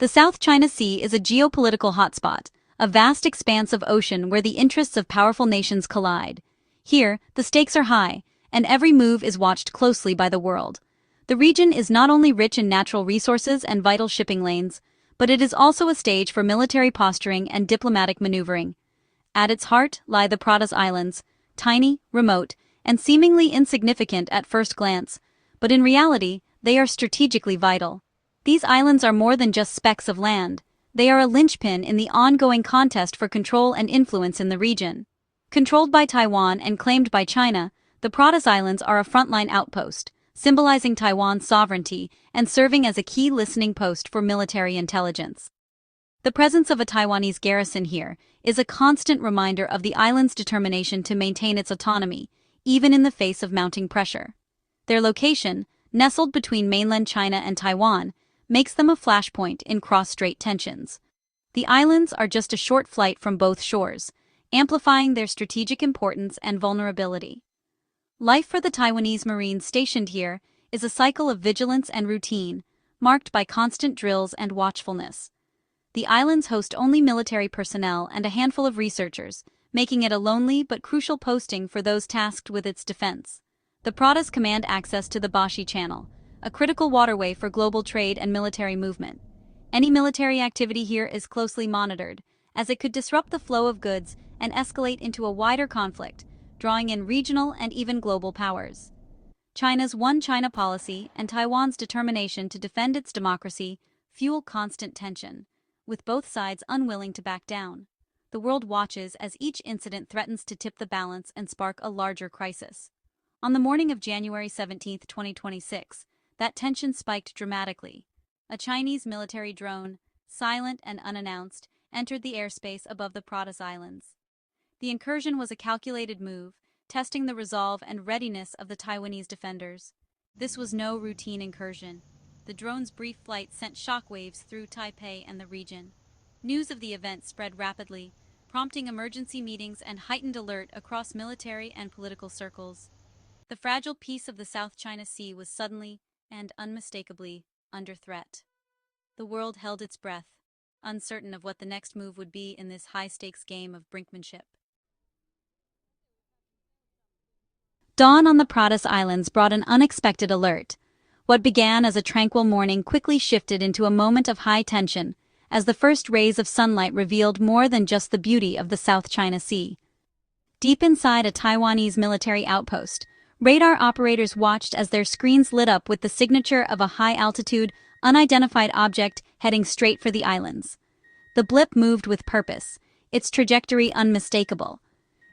The South China Sea is a geopolitical hotspot, a vast expanse of ocean where the interests of powerful nations collide. Here, the stakes are high, and every move is watched closely by the world. The region is not only rich in natural resources and vital shipping lanes, but it is also a stage for military posturing and diplomatic maneuvering. At its heart lie the Pratas Islands, tiny, remote, and seemingly insignificant at first glance, but in reality, they are strategically vital. These islands are more than just specks of land. They are a linchpin in the ongoing contest for control and influence in the region. Controlled by Taiwan and claimed by China, the Pratas Islands are a frontline outpost, symbolizing Taiwan's sovereignty and serving as a key listening post for military intelligence. The presence of a Taiwanese garrison here is a constant reminder of the island's determination to maintain its autonomy, even in the face of mounting pressure. Their location, nestled between mainland China and Taiwan, makes them a flashpoint in cross-strait tensions. The islands are just a short flight from both shores, amplifying their strategic importance and vulnerability. Life for the Taiwanese Marines stationed here is a cycle of vigilance and routine, marked by constant drills and watchfulness. The islands host only military personnel and a handful of researchers, making it a lonely but crucial posting for those tasked with its defense. The Pratas command access to the Bashi Channel, a critical waterway for global trade and military movement. Any military activity here is closely monitored, as it could disrupt the flow of goods and escalate into a wider conflict, drawing in regional and even global powers. China's One China policy and Taiwan's determination to defend its democracy fuel constant tension, with both sides unwilling to back down. The world watches as each incident threatens to tip the balance and spark a larger crisis. On the morning of January 17, 2026, that tension spiked dramatically. A Chinese military drone, silent and unannounced, entered the airspace above the Pratas Islands. The incursion was a calculated move, testing the resolve and readiness of the Taiwanese defenders. This was no routine incursion. The drone's brief flight sent shockwaves through Taipei and the region. News of the event spread rapidly, prompting emergency meetings and heightened alert across military and political circles. The fragile peace of the South China Sea was suddenly and unmistakably under threat. The world held its breath, uncertain of what the next move would be in this high-stakes game of brinkmanship. Dawn on the Pratas Islands brought an unexpected alert. What began as a tranquil morning quickly shifted into a moment of high tension, as the first rays of sunlight revealed more than just the beauty of the South China Sea. Deep inside a Taiwanese military outpost, radar operators watched as their screens lit up with the signature of a high-altitude, unidentified object heading straight for the islands. The blip moved with purpose, its trajectory unmistakable.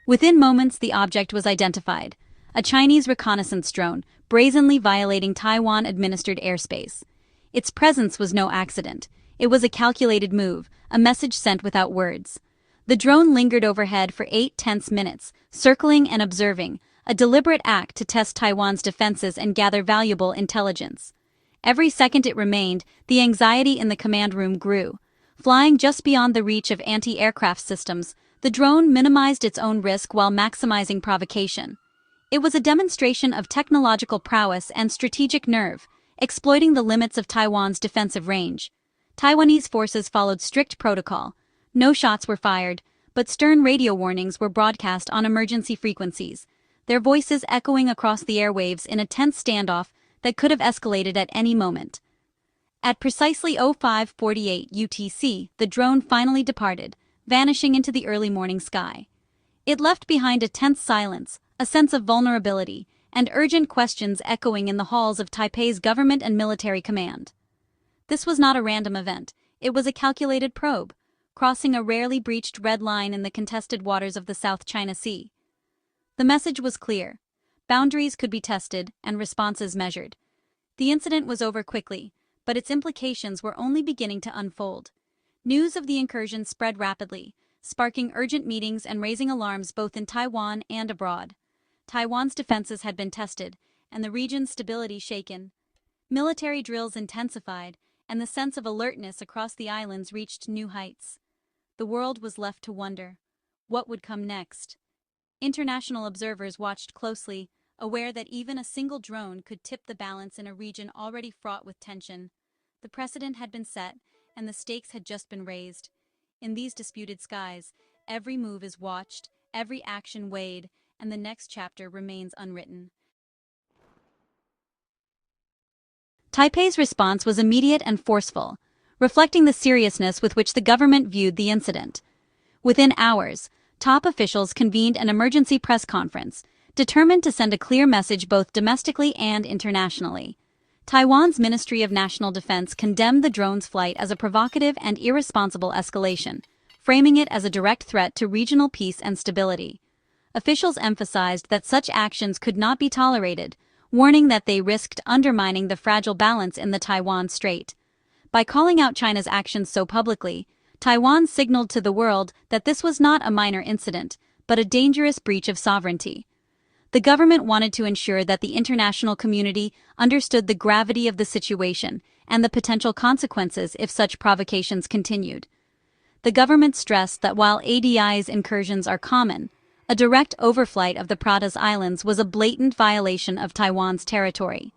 Within moments, the object was identified: a Chinese reconnaissance drone, brazenly violating Taiwan-administered airspace. Its presence was no accident. It was a calculated move, a message sent without words. The drone lingered overhead for 8 tense minutes, circling and observing, a deliberate act to test Taiwan's defenses and gather valuable intelligence. Every second it remained, the anxiety in the command room grew. Flying just beyond the reach of anti-aircraft systems, the drone minimized its own risk while maximizing provocation. It was a demonstration of technological prowess and strategic nerve, exploiting the limits of Taiwan's defensive range. Taiwanese forces followed strict protocol. No shots were fired, but stern radio warnings were broadcast on emergency frequencies, their voices echoing across the airwaves in a tense standoff that could have escalated at any moment. At precisely 05:48 UTC, the drone finally departed, vanishing into the early morning sky. It left behind a tense silence, a sense of vulnerability, and urgent questions echoing in the halls of Taipei's government and military command. This was not a random event. It was a calculated probe, crossing a rarely breached red line in the contested waters of the South China Sea. The message was clear. Boundaries could be tested and responses measured. The incident was over quickly, but its implications were only beginning to unfold. News of the incursion spread rapidly, sparking urgent meetings and raising alarms both in Taiwan and abroad. Taiwan's defenses had been tested, and the region's stability shaken. Military drills intensified, and the sense of alertness across the islands reached new heights. The world was left to wonder. What would come next? International observers watched closely, aware that even a single drone could tip the balance in a region already fraught with tension. The precedent had been set, and the stakes had just been raised. In these disputed skies, every move is watched, every action weighed, and the next chapter remains unwritten. Taipei's response was immediate and forceful, reflecting the seriousness with which the government viewed the incident. Within hours, top officials convened an emergency press conference, determined to send a clear message both domestically and internationally. Taiwan's Ministry of National Defense condemned the drone's flight as a provocative and irresponsible escalation, framing it as a direct threat to regional peace and stability. Officials emphasized that such actions could not be tolerated, warning that they risked undermining the fragile balance in the Taiwan Strait. By calling out China's actions so publicly, Taiwan signaled to the world that this was not a minor incident, but a dangerous breach of sovereignty. The government wanted to ensure that the international community understood the gravity of the situation and the potential consequences if such provocations continued. The government stressed that while ADI's incursions are common, a direct overflight of the Pratas Islands was a blatant violation of Taiwan's territory.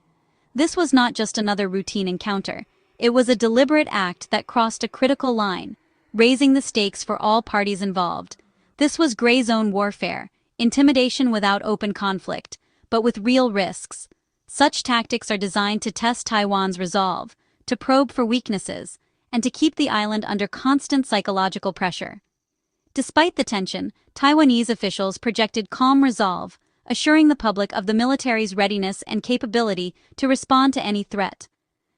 This was not just another routine encounter, it was a deliberate act that crossed a critical line, raising the stakes for all parties involved. This was gray zone warfare, intimidation without open conflict, but with real risks. Such tactics are designed to test Taiwan's resolve, to probe for weaknesses, and to keep the island under constant psychological pressure. Despite the tension, Taiwanese officials projected calm resolve, assuring the public of the military's readiness and capability to respond to any threat.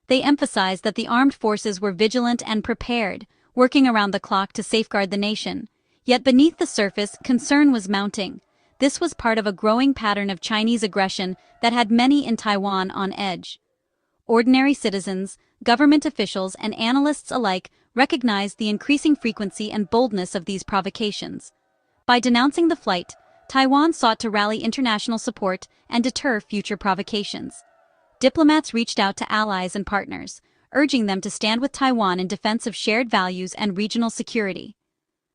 They emphasized that the armed forces were vigilant and prepared, working around the clock to safeguard the nation. Yet beneath the surface, concern was mounting. This was part of a growing pattern of Chinese aggression that had many in Taiwan on edge. Ordinary citizens, government officials, and analysts alike recognized the increasing frequency and boldness of these provocations. By denouncing the flight, Taiwan sought to rally international support and deter future provocations. Diplomats reached out to allies and partners, urging them to stand with Taiwan in defense of shared values and regional security.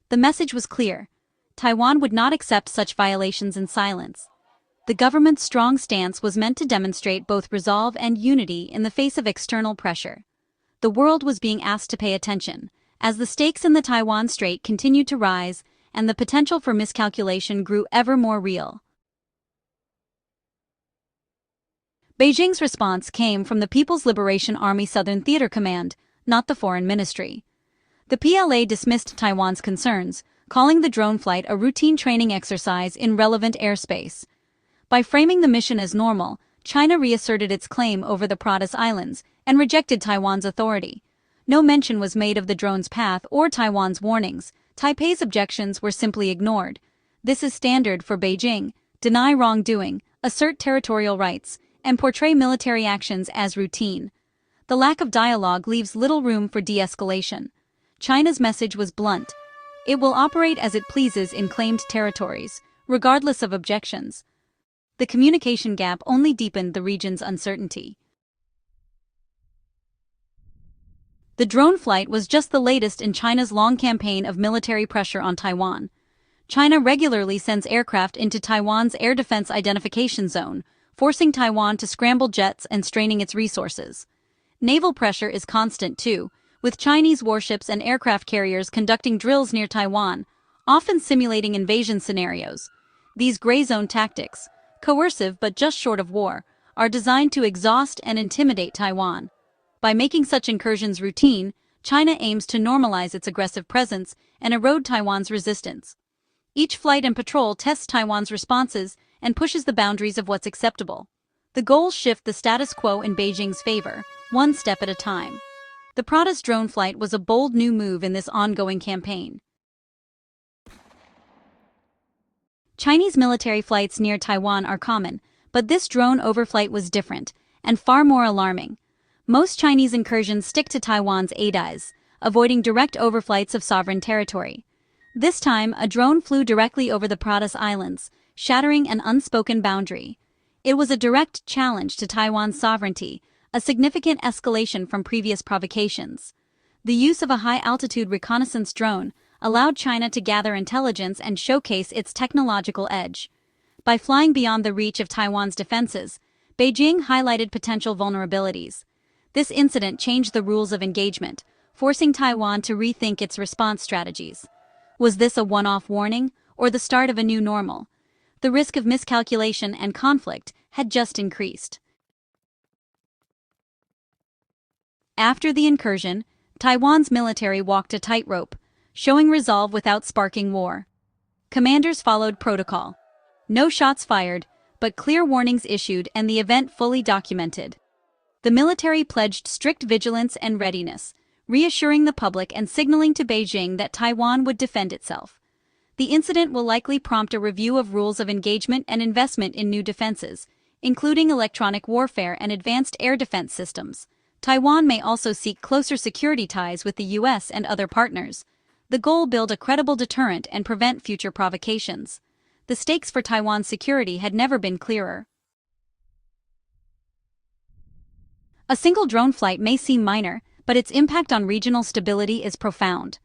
The message was clear: Taiwan would not accept such violations in silence. The government's strong stance was meant to demonstrate both resolve and unity in the face of external pressure. The world was being asked to pay attention, as the stakes in the Taiwan Strait continued to rise and the potential for miscalculation grew ever more real. Beijing's response came from the People's Liberation Army Southern Theater Command, not the Foreign Ministry. The PLA dismissed Taiwan's concerns, calling the drone flight a routine training exercise in relevant airspace. By framing the mission as normal, China reasserted its claim over the Pratas Islands and rejected Taiwan's authority. No mention was made of the drone's path or Taiwan's warnings. Taipei's objections were simply ignored. This is standard for Beijing: deny wrongdoing, assert territorial rights, and portray military actions as routine. The lack of dialogue leaves little room for de-escalation. China's message was blunt: it will operate as it pleases in claimed territories, regardless of objections. The communication gap only deepened the region's uncertainty. The drone flight was just the latest in China's long campaign of military pressure on Taiwan. China regularly sends aircraft into Taiwan's air defense identification zone, forcing Taiwan to scramble jets and straining its resources. Naval pressure is constant too, with Chinese warships and aircraft carriers conducting drills near Taiwan, often simulating invasion scenarios. These gray zone tactics, coercive but just short of war, are designed to exhaust and intimidate Taiwan. By making such incursions routine, China aims to normalize its aggressive presence and erode Taiwan's resistance. Each flight and patrol tests Taiwan's responses and pushes the boundaries of what's acceptable. The goals shift the status quo in Beijing's favor, one step at a time. The Pratas drone flight was a bold new move in this ongoing campaign. Chinese military flights near Taiwan are common, but this drone overflight was different and far more alarming. Most Chinese incursions stick to Taiwan's ADIs, avoiding direct overflights of sovereign territory. This time, a drone flew directly over the Pratas Islands, shattering an unspoken boundary. It was a direct challenge to Taiwan's sovereignty, a significant escalation from previous provocations. The use of a high-altitude reconnaissance drone allowed China to gather intelligence and showcase its technological edge. By flying beyond the reach of Taiwan's defenses, Beijing highlighted potential vulnerabilities. This incident changed the rules of engagement, forcing Taiwan to rethink its response strategies. Was this a one-off warning, or the start of a new normal? The risk of miscalculation and conflict had just increased. After the incursion, Taiwan's military walked a tightrope, showing resolve without sparking war. Commanders followed protocol. No shots fired, but clear warnings issued and the event fully documented. The military pledged strict vigilance and readiness, reassuring the public and signaling to Beijing that Taiwan would defend itself. The incident will likely prompt a review of rules of engagement and investment in new defenses, including electronic warfare and advanced air defense systems. Taiwan may also seek closer security ties with the US and other partners. The goal: build a credible deterrent and prevent future provocations. The stakes for Taiwan's security had never been clearer. A single drone flight may seem minor, but its impact on regional stability is profound.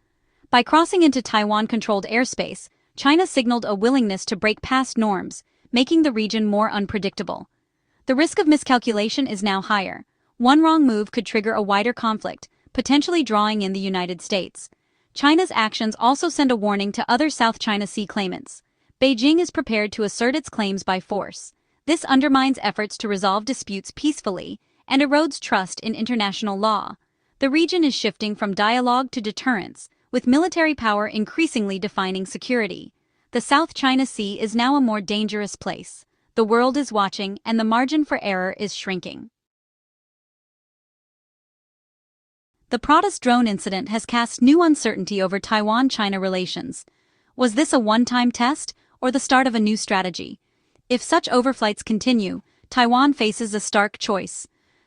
By crossing into Taiwan-controlled airspace, China signaled a willingness to break past norms, making the region more unpredictable. The risk of miscalculation is now higher. One wrong move could trigger a wider conflict, potentially drawing in the United States. China's actions also send a warning to other South China Sea claimants. Beijing is prepared to assert its claims by force. This undermines efforts to resolve disputes peacefully and erodes trust in international law. The region is shifting from dialogue to deterrence, with military power increasingly defining security. The South China Sea is now a more dangerous place. The world is watching, and the margin for error is shrinking. The Pratas drone incident has cast new uncertainty over Taiwan-China relations. Was this a one-time test, or the start of a new strategy? If such overflights continue, Taiwan faces a stark choice: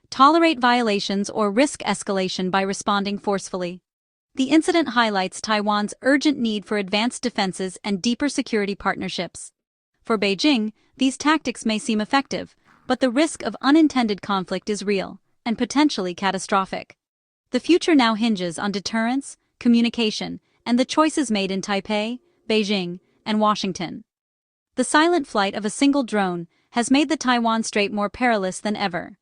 tolerate violations or risk escalation by responding forcefully. The incident highlights Taiwan's urgent need for advanced defenses and deeper security partnerships. For Beijing, these tactics may seem effective, but the risk of unintended conflict is real and potentially catastrophic. The future now hinges on deterrence, communication, and the choices made in Taipei, Beijing, and Washington. The silent flight of a single drone has made the Taiwan Strait more perilous than ever.